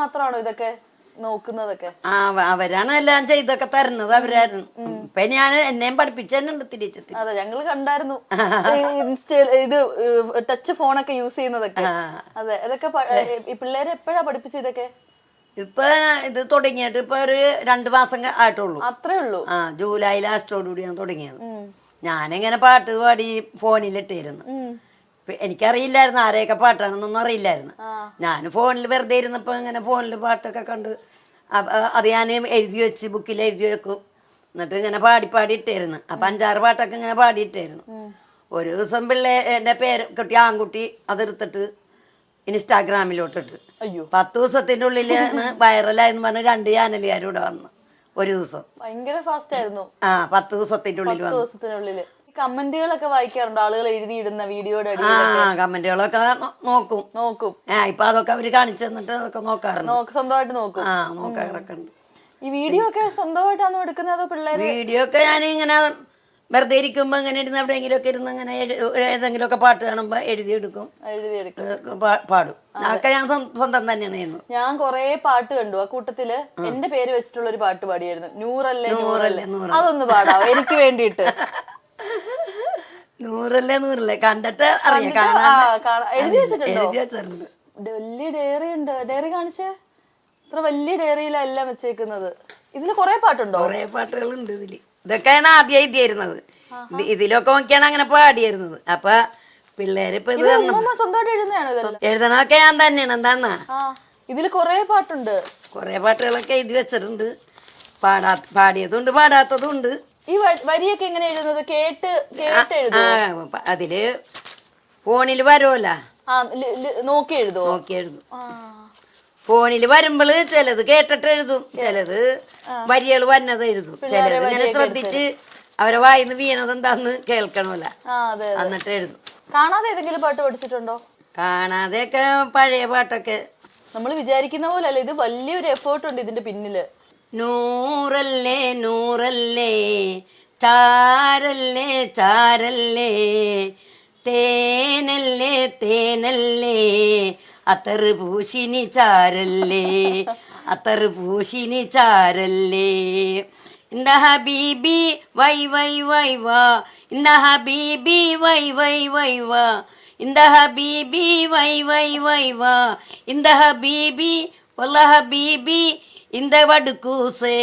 മാത്രമാണോ ഇതൊക്കെ നോക്കുന്നതൊക്കെ? അവരാണ് എല്ലാം ചെയ്തൊക്കെ തരുന്നത്, അവരായിരുന്നു. ഇപ്പൊ ഞാൻ എന്നെയും പഠിപ്പിച്ചുണ്ട് തിരിച്ചെത്തി. അതെ, ഞങ്ങള് കണ്ടായിരുന്നു ഇത് ടച്ച് ഫോണൊക്കെ യൂസ് ചെയ്യുന്നതൊക്കെ. അതെ, ഇതൊക്കെ പിള്ളേരെ എപ്പോഴാ പഠിപ്പിച്ചത് ഇതൊക്കെ? ഇപ്പൊ ഇത് തുടങ്ങിയിട്ട് ഇപ്പൊ ഒരു 2 മാസം ആയിട്ടുള്ളൂ. അത്രേ ഉള്ളൂ. ജൂലൈ ലാസ്റ്റോടുകൂടിയാണ് തുടങ്ങിയത്. ഞാനിങ്ങനെ പാട്ട് പാടി ഫോണിലിട്ടിരുന്നു. എനിക്കറിയില്ലായിരുന്നു ആരെയൊക്കെ പാട്ടാണെന്നൊന്നും അറിയില്ലായിരുന്നു. ഞാൻ ഫോണിൽ വെറുതെ ഇരുന്നപ്പോ ഇങ്ങനെ ഫോണിൽ പാട്ടൊക്കെ കണ്ട് അത് ഞാൻ എഴുതി വെച്ച് ബുക്കിൽ എഴുതി വെക്കും. എന്നിട്ട് ഇങ്ങനെ പാടി ഇട്ടായിരുന്നു. അപ്പൊ 5-6 പാട്ടൊക്കെ ഇങ്ങനെ പാടിയിട്ടായിരുന്നു. ഒരു ദിവസം പിള്ളേരുടെ പേര് കുട്ടി ആൺകുട്ടി അതെടുത്തിട്ട് ഇൻസ്റ്റാഗ്രാമിലോട്ടിട്ട് 10 ദിവസത്തിന്റെ ഉള്ളിലാണ് വൈറലായെന്ന് പറഞ്ഞ് 2 ചാനലുകാരും വന്നു ഒരു ദിവസം. ഭയങ്കര ഫാസ്റ്റ് ആയിരുന്നു. 10 ദിവസത്തിന്റെ ഉള്ളിൽ കമന്റുകളൊക്കെ വായിക്കാറുണ്ട് ആളുകൾ എഴുതിയിടുന്ന വീഡിയോയുടെ കമന്റുകളൊക്കെ നോക്കും. ഇപ്പൊ അതൊക്കെ അവര് കാണിച്ചു തന്നിട്ട് അതൊക്കെ നോക്കാറുണ്ട്. സ്വന്തമായിട്ട് നോക്കും. നോക്കാറൊക്കെ ഉണ്ട്. ഈ വീഡിയോ ഒക്കെ സ്വന്തമായിട്ടാണോ എടുക്കുന്നത് അതോ പിള്ളേര്? വീഡിയോ ഒക്കെ ഞാൻ ഇങ്ങനെ വെറുതെ ഇരിക്കുമ്പോ ഇങ്ങനെ ഇരുന്ന് എവിടെയെങ്കിലും ഒക്കെ ഇരുന്ന് ഇങ്ങനെ ഏതെങ്കിലും ഒക്കെ പാട്ട് കാണുമ്പോ എഴുതിയെടുക്കും, പാടും. അതൊക്കെ ഞാൻ സ്വന്തം തന്നെയാണ് ചെയ്യുന്നത്. ഞാൻ കൊറേ പാട്ട് കണ്ടു. ആ കൂട്ടത്തില് എന്റെ പേര് വെച്ചിട്ടുള്ള ഒരു പാട്ട് പാടിയായിരുന്നു, നൂറല്ലേ നൂറല്ലേ. അതൊന്ന് പാടാവോ എനിക്ക് വേണ്ടിയിട്ട്? നൂറല്ലേ കണ്ടിട്ട് എഴുതി വെച്ചിട്ടുണ്ട്. വലിയ ഡയറി ഉണ്ട്. ഡയറി കാണിച്ചേ. ഇത്ര വലിയ ഡയറിയിലെല്ലാം വെച്ചേക്കുന്നത്. ഇതില് കൊറേ പാട്ടുണ്ടോ? കൊറേ പാട്ടുകളുണ്ട് ഇതില്. ഇതൊക്കെയാണ് ആദ്യം എഴുതിയിരുന്നത്. ഇതിലൊക്കെ നോക്കിയാണ് അങ്ങനെ പാടിയിരുന്നത്. അപ്പൊ പിള്ളേര് ഇപ്പൊ ഇത് സ്വന്തമായിട്ട് എഴുതണൊക്കെ ഞാൻ തന്നെയാണ്. എന്താന്നാ ഇതില് കൊറേ പാട്ടുണ്ട്. കൊറേ പാട്ടുകളൊക്കെ എഴുതി വെച്ചിട്ടുണ്ട്. പാടിയതുണ്ട് പാടാത്തതുണ്ട്. ഈ വരിയൊക്കെ എങ്ങനെ എഴുതുന്നത്? കേട്ട് അതില് ഫോണിൽ വരുമല്ല, നോക്കി എഴുതും. ഫോണില് വരുമ്പോള് ചിലത് കേട്ടിട്ട് എഴുതും, ചിലത് വരികൾ വന്നത് എഴുതും, ചിലത് ഇങ്ങനെ ശ്രദ്ധിച്ച് അവരെ വായിന്ന് വീണത് എന്താന്ന് കേൾക്കണമല്ല, എന്നിട്ട് എഴുതും. കാണാതെ ഏതെങ്കിലും പാട്ട് പഠിച്ചിട്ടുണ്ടോ? കാണാതെയൊക്കെ പഴയ പാട്ടൊക്കെ. നമ്മൾ വിചാരിക്കുന്ന പോലെ അല്ല, ഇത് വലിയൊരു എഫേർട്ട് ഉണ്ട് ഇതിന്റെ പിന്നില്. നൂറല്ലേ നൂറല്ലേ ചാരല്ലേ ചാരല്ലേ തേനല്ലേ തേനല്ലേ അത്തറ് പൂശിനി ചാരല്ലേ അത്തറ് പൂശിനി ചാരല്ലേ ഇന്ത ഹബീബി വൈ വൈ വൈ വാ ഇന്ത ഹബീബി വൈ വൈ വൈ വാ ഇന്ത ഹബീബി വൈ വൈ വൈ വാ ഇന്ത ഹബീബി വല്ല ഹബീബി ഇന്ത വടുക്കൂസേ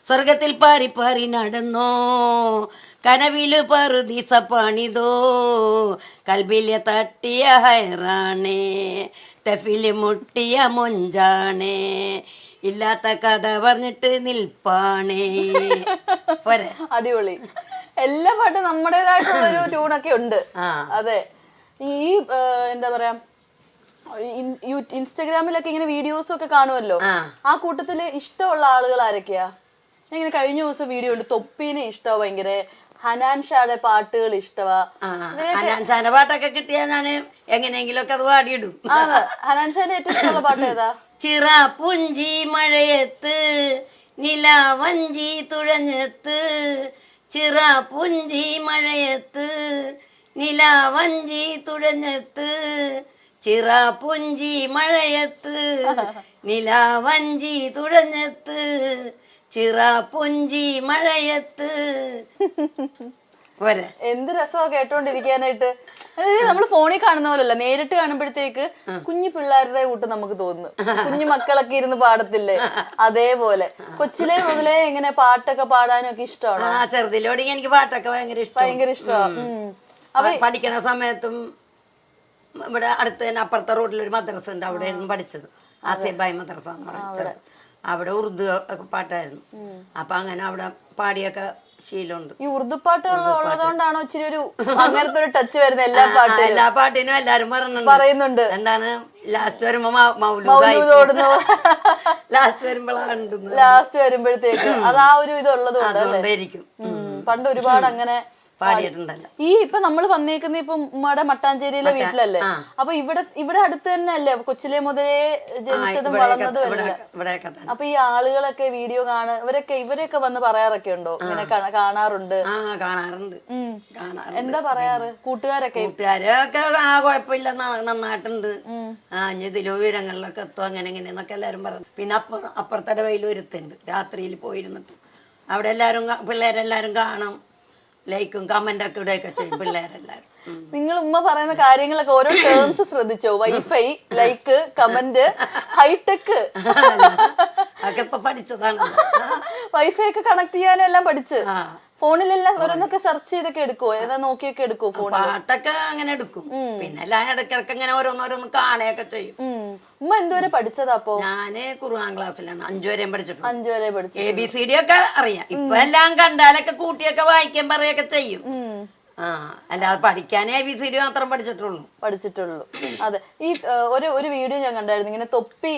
സ്വർഗത്തിൽ പാറി പാറി നടന്നോ കനവില് പറുദീസ പണിതോ കൽബിലെ തട്ടിയ ഹൈറാണേ തഫില് മുട്ടിയ മൊഞ്ചാണേ ഇല്ലാത്ത കഥ പറഞ്ഞിട്ട് നിൽപ്പാണേ. പോരെ? അടിപൊളി. എല്ലാ പാട്ടും നമ്മുടേതായിട്ടുള്ള ഒരു ട്യൂണൊക്കെ ഉണ്ട്. അതെ. ഈ എന്താ പറയാ, ഇൻസ്റ്റഗ്രാമിലൊക്കെ ഇങ്ങനെ വീഡിയോസ് ഒക്കെ കാണുമല്ലോ, ആ കൂട്ടത്തില് ഇഷ്ടമുള്ള ആളുകൾ ആരൊക്കെയാ? ഇങ്ങനെ കഴിഞ്ഞ ദിവസം വീഡിയോ ഉണ്ട്, തൊപ്പീനെ ഇഷ്ടമാ ഭയങ്കര, ഹനാൻ ഷായുടെ പാട്ടുകൾ ഇഷ്ടമാ. ഹനാൻ ഷാന്റെ പാട്ടൊക്കെ കിട്ടിയാ ഞാന് എങ്ങനെയെങ്കിലും ഒക്കെ അത് പാടിയിടും. ഹനാൻ ഷാന്റെ ഏറ്റവും ഇഷ്ടമുള്ള പാട്ട് ഏതാ? ചിറ പുഞ്ചി മഴയത്ത് നിലാവഞ്ചി തുഴഞ്ഞെത്ത് ചിറ പുഞ്ചി മഴയത്ത് നിലാവഞ്ചി തുഴഞ്ഞെത്ത് ചിറ പുഞ്ചി മഴയത്ത് നിലാവഞ്ചി തുഴഞ്ഞെത്ത് ചിറ പുഞ്ചി മഴയത്ത്. എന്ത് രസമാ കേട്ടോണ്ടിരിക്കാനായിട്ട്. നമ്മള് ഫോണിൽ കാണുന്ന പോലല്ല, നേരിട്ട് കാണുമ്പോഴത്തേക്ക് കുഞ്ഞു പിള്ളേരുടെ കൂട്ട് നമുക്ക് തോന്നുന്നു. കുഞ്ഞു മക്കളൊക്കെ ഇരുന്ന് പാടത്തില്ലേ, അതേപോലെ. കൊച്ചിലെ മുതലേ ഇങ്ങനെ പാട്ടൊക്കെ പാടാനും ഒക്കെ ഇഷ്ടമാണ്. ചെറുതിലോടെ എനിക്ക് പാട്ടൊക്കെ ഭയങ്കര ഇഷ്ടമാണ്. പഠിക്കണ സമയത്തും ഇവിടെ അടുത്ത് തന്നെ അപ്പുറത്തെ റോഡിലൊരു മദ്രസ ഉണ്ട്, അവിടെ ആയിരുന്നു പഠിച്ചത്. ആസിഫായി മദ്രസ എന്ന് പറയുന്നത്. അവിടെ ഉറുദു ഒക്കെ പാട്ടായിരുന്നു. അപ്പൊ അങ്ങനെ അവിടെ പാടിയൊക്കെ ശീലമുണ്ട്. ഈ ഉറുദു പാട്ടുകൾ ഉള്ളതുകൊണ്ടാണോ ഇച്ചിരി ഒരു അങ്ങനത്തെ ഒരു ടച്ച് വരുന്നത്? എല്ലാ പാട്ടിനും എല്ലാരും പറയുന്നുണ്ട്. എന്താണ് ലാസ്റ്റ് വരുമ്പോ ലാസ്റ്റ് വരുമ്പോഴത്തേക്ക് അത് ആ ഒരു ഇതുള്ളത് കൊണ്ടായിരിക്കും. പണ്ട് ഒരുപാട് അങ്ങനെ പാടിയിട്ടുണ്ടല്ലോ. ഈ ഇപ്പൊ നമ്മള് വന്നേക്കുന്ന ഇപ്പൊ ഉമ്മയുടെ മട്ടാഞ്ചേരിയിലെ വീട്ടിലല്ലേ? അപ്പൊ ഇവിടെ അടുത്ത് തന്നെ അല്ലേ കൊച്ചിലെ മുതലേ ജനിച്ചതും വളർന്നതും അല്ലേ? ഇവിടെയൊക്കെ തന്നെ. അപ്പൊ ഈ ആളുകളൊക്കെ വീഡിയോ ഇവരൊക്കെ വന്ന് പറയാറൊക്കെ ഉണ്ടോ? ഇങ്ങനെ കാണാറുണ്ട്? കാണാറുണ്ട്. എന്താ പറയാറ് കൂട്ടുകാരൊക്കെ? കുഴപ്പമില്ല, നന്നായിട്ടുണ്ട്, ഇനി ഇതിലോ വിവരങ്ങളിലൊക്കെ എത്തും, അങ്ങനെ ഇങ്ങനെയെന്നൊക്കെ എല്ലാരും പറഞ്ഞു. പിന്നെ അപ്പുറത്തെ വയൽ ഒരുത്തുണ്ട്, രാത്രിയിൽ പോയിരുന്നിട്ട് അവിടെ എല്ലാരും പിള്ളേരെല്ലാരും കാണും, ലൈക്കും കമന്റ് ഒക്കെ ഇടുകയൊക്കെ ചെയ്യും പിള്ളേരെല്ലാരും. നിങ്ങൾ ഉമ്മ പറയുന്ന കാര്യങ്ങളൊക്കെ ഓരോ ടേംസ് ശ്രദ്ധിച്ചോ? വൈഫൈ, ലൈക്ക്, കമന്റ്, ഹൈടെക് ഒക്കെ ഇപ്പൊ പഠിച്ചതാണ്. വൈഫൈ ഒക്കെ കണക്ട് ചെയ്യാനും എല്ലാം പഠിച്ച് ഫോണിലെല്ലാം ഓരോന്നൊക്കെ സെർച്ച് ചെയ്തൊക്കെ എടുക്കുവോ? ഏതാ നോക്കിയൊക്കെ എടുക്കുവോ? പാട്ടൊക്കെ അങ്ങനെ എടുക്കും. പിന്നെ എല്ലാം ഇടയ്ക്കിടയ്ക്ക് ഇങ്ങനെ ഓരോന്നോരോന്ന് കാണുകയൊക്കെ ചെയ്യും. ഉമ്മ എന്തുവരെ പഠിച്ചതാ? അപ്പൊ ഞാന് ഖുർആൻ ക്ലാസ്സിലാണ് 5 വരെയും പഠിച്ചിട്ടുണ്ട്. 5 വരെ പഠിച്ചു. ABCD ഒക്കെ അറിയാം. ഇപ്പൊ എല്ലാം കണ്ടാലൊക്കെ കൂട്ടിയൊക്കെ വായിക്കാൻ പറയൊക്കെ ചെയ്യും. അല്ലാതെ പഠിക്കാനേ ABCD മാത്രം പഠിച്ചിട്ടുള്ളൂ. അതെ. ഈ ഒരു വീഡിയോ ഞാൻ കണ്ടായിരുന്നു, ഇങ്ങനെ തൊപ്പി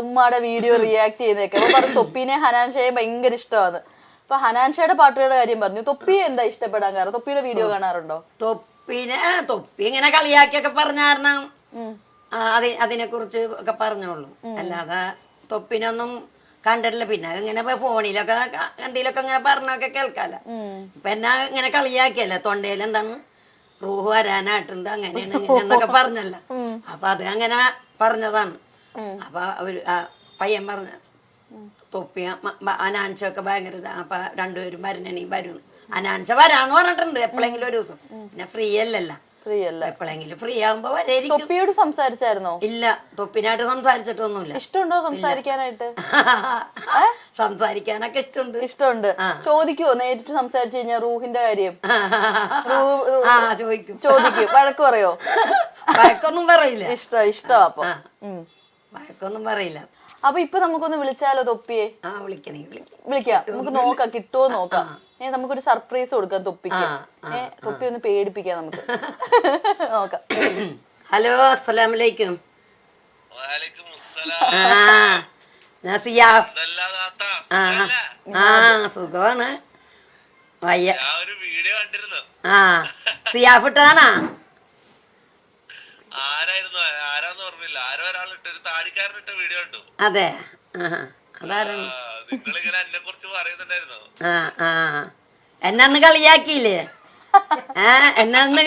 ഉമ്മയുടെ വീഡിയോ റിയാക്ട് ചെയ്തേക്കെ. അപ്പൊ പറഞ്ഞു തൊപ്പിനെ ഹനാൻ ഷായെ ഭയങ്കര ഇഷ്ടമാണ്. അപ്പൊ ഹനാൻ ഷായുടെ പാട്ടുകളുടെ കാര്യം പറഞ്ഞു. തൊപ്പിയെ എന്താ ഇഷ്ടപ്പെടാൻ കാരണം? തൊപ്പിയുടെ വീഡിയോ കാണാറുണ്ടോ? തൊപ്പി ഇങ്ങനെ കളിയാക്കിയൊക്കെ പറഞ്ഞ കാരണം അതിനെ കുറിച്ച് ഒക്കെ പറഞ്ഞോളൂ. അല്ലാതെ തൊപ്പിനൊന്നും കണ്ടിട്ടില്ല. പിന്നെ ഇങ്ങനെ ഫോണിലൊക്കെ എന്തെങ്കിലുമൊക്കെ ഇങ്ങനെ പറഞ്ഞൊക്കെ കേൾക്കാല. ഇപ്പൊ എന്നാ ഇങ്ങനെ കളിയാക്കിയല്ലേ, തൊണ്ടയിൽ എന്താണ് റൂഹ് വരാനായിട്ടുണ്ട്, അങ്ങനെയാണ് ഇങ്ങനെയെന്നൊക്കെ പറഞ്ഞല്ല. അപ്പൊ അത് അങ്ങനെ പറഞ്ഞതാണ്. അപ്പൊ പയ്യൻ പറഞ്ഞ തൊപ്പി അനാൻസൊക്കെ ഭയങ്കര ഇതാ. അപ്പൊ രണ്ടുപേരും വരും. അനാൻസ വരാന്ന് പറഞ്ഞിട്ടുണ്ട് എപ്പോഴെങ്കിലും ഒരു ദിവസം. പിന്നെ ഫ്രീ അല്ലല്ലോ, എപ്പോഴെങ്കിലും ഫ്രീ ആകുമ്പോ വരായിരിക്കും. തൊപ്പിയോട് സംസാരിച്ചായിരുന്നോ? ഇല്ല, തൊപ്പിനായിട്ട് സംസാരിച്ചിട്ടൊന്നുമില്ല. ഇഷ്ടമുണ്ടോ സംസാരിക്കാനായിട്ട്? സംസാരിക്കാനൊക്കെ ഇഷ്ടമുണ്ട്. ചോദിക്കുവോ നേരിട്ട് സംസാരിച്ചു കഴിഞ്ഞാ റൂഹിന്റെ കാര്യം? ചോദിക്കും. വഴക്ക് പറയോ? വഴക്കൊന്നും പറയില്ല. ഇഷ്ടം. അപ്പൊ വഴക്കൊന്നും പറയില്ല. അപ്പൊ ഇപ്പൊ നമുക്കൊന്ന് വിളിച്ചാലോ തൊപ്പിയെ? വിളിക്കാം. നമുക്ക് നോക്കാം, കിട്ടുമോ നോക്കാം. നമുക്കൊരു സർപ്രൈസ് കൊടുക്കാം തൊപ്പിക്ക്. തൊപ്പി ഒന്ന് പേടിപ്പിക്കാം നമുക്ക്. നോക്കാം. ഹലോ, അസ്സലാമലൈക്കും. സുഖമാണ്. സിയാഫിട്ടാണാ? അതെ. എന്നന്ന് കളിയാക്കിയില്ലേ? എന്നന്ന്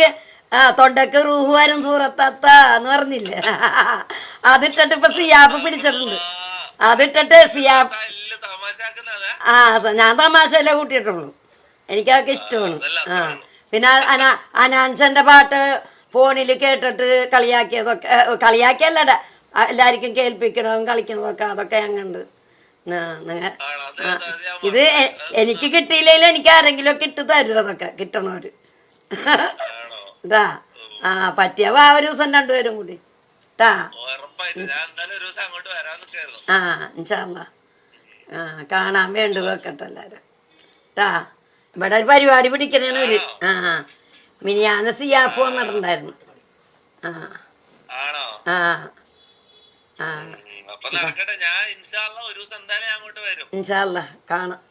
തൊണ്ടക്ക് റൂഹ് വരും സൂറത്താത്ത എന്ന് പറഞ്ഞില്ലേ? അതിട്ടിട്ട് ഇപ്പൊ സിയാഫ് പിടിച്ചിട്ടുണ്ട്. അതിട്ടിട്ട് സിയാഫ് ഞാൻ തമാശയല്ലേ കൂട്ടിയിട്ടുള്ളൂ. എനിക്കതൊക്കെ ഇഷ്ടമാണ്. പിന്നെ അനാൻസന്റെ പാട്ട് ഫോണിൽ കേട്ടിട്ട് കളിയാക്കിയല്ലടാ, എല്ലാവർക്കും കേൾപ്പിക്കണതും കളിക്കണതൊക്കെ അതൊക്കെ ഞങ്ങളുണ്ട്. ഇത് എനിക്ക് കിട്ടിയില്ലെങ്കിലും എനിക്ക് ആരെങ്കിലും ഒക്കെ ഇട്ട് തരും. അതൊക്കെ കിട്ടണവര് ഇതാ. പറ്റിയവ ഒരു ദിവസം രണ്ടുപേരും കൂടി ട്ടാ. ഇൻഷാ അല്ലാ. കാണാൻ വേണ്ടി വെക്കട്ടെ എല്ലാരും ട്ടാ. ഇവിടെ ഒരു പരിപാടി പിടിക്കണേനൊരു മിനിയാന്ന് സിയാഫ് വന്നിട്ടുണ്ടായിരുന്നു. ഇൻഷാ അല്ലാ കാണാം.